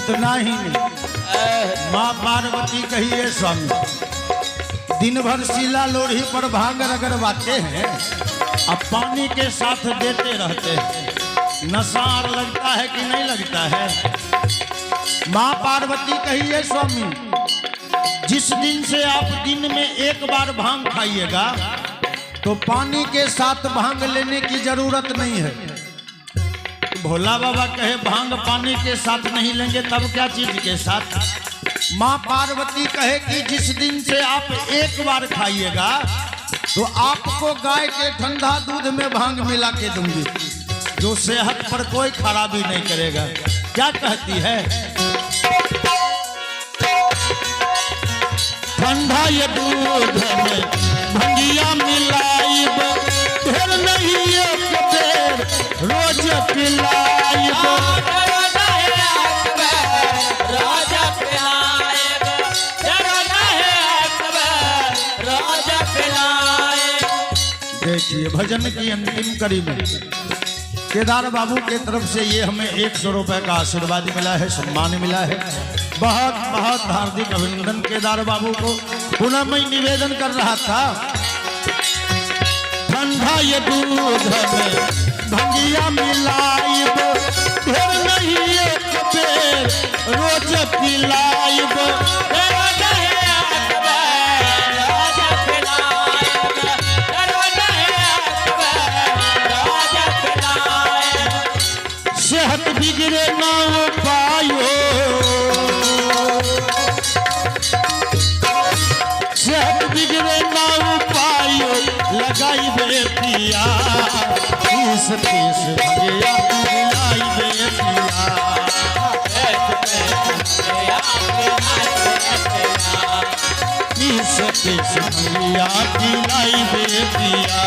इतना ही नहीं, माँ पार्वती कहिए स्वामी दिन भर शिला लोढ़ी पर भांग रगड़वाते हैं, अब पानी के साथ देते रहते हैं, नशार लगता है कि नहीं लगता है? माँ पार्वती कहिए स्वामी जिस दिन से आप दिन में एक बार भांग खाइएगा तो पानी के साथ भांग लेने की जरूरत नहीं है। भोला बाबा कहे भांग पानी के साथ नहीं लेंगे तब क्या चीज के साथ? माँ पार्वती कहे कि जिस दिन से आप एक बार खाइएगा तो आपको गाय के ठंडा दूध में भांग मिला के दूंगी जो सेहत पर कोई खराबी नहीं करेगा। क्या कहती है? ठंडा ये दूध में भंगिया मिलाइब, ढेर नहीं एक बेर रोज पिलाइब। देखिए भजन की अंतिम कड़ी में केदार बाबू के तरफ से ये हमें 100 रुपए का आशीर्वाद मिला है, सम्मान मिला है। बहुत बहुत हार्दिक अभिनंदन केदार बाबू को। पुनः मैं निवेदन कर रहा था, ठंडा ये दूध में भंगिया मिलाइब, ढेर नहीं एक बेर रोज पिलाइब। सेहत बिगड़े ना पायो, सेहत बिगड़े ना पायो, लगाई बे पिया पीस पीस भंगिया पिलाई बे पिया। पीस पीस भंगिया पिलाई बे पिया।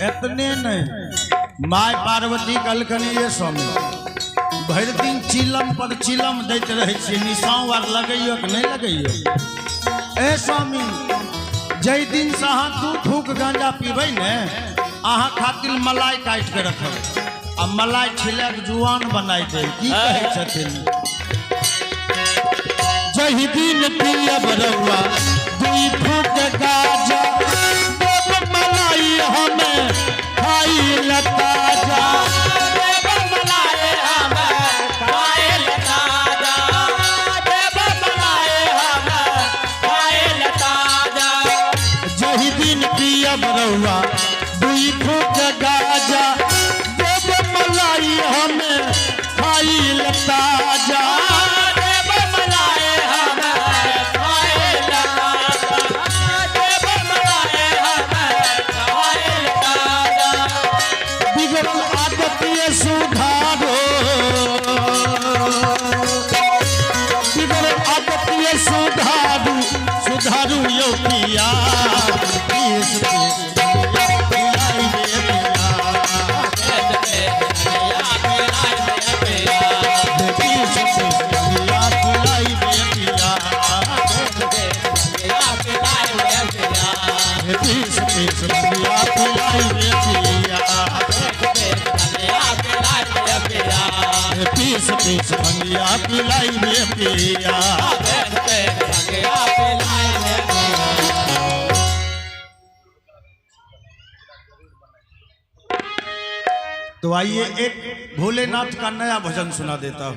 इतने नहीं, माँ पार्वती कलकनी ये स्वामी भर दिन चिलम पर चिलम देते रहे, निशान वार लगइयो कि नहीं लगइयो? ए स्वामी जय दिन से अहाँ 2 फूक गांजा पीबै ने अहाँ खातिर मलाई काट के रखब आ मलाई छिला के जुआन बनाई दे। की कहै छथिन? जही दिन पियब रउआ 2 फूक गाजा, देव मलाई हमें खाई लताजा। जही दिन पियब रउआ 2 फूक गाजा, देव मलाई हमें खाई लताजा। बिगड़ल आदत ये सुधारो, बिगड़ल आदत ये सुधारू, सुधारू यो पिया पीस पीस पिलाई बे पिया। पीस पीस पिया पिलाई बे पिया। पीस पीस पिया पिलाई बे पिया। पीस पीस भंगिया पिलाई बे पिया। तो आइए एक भोलेनाथ का नया भजन सुना देता हूँ।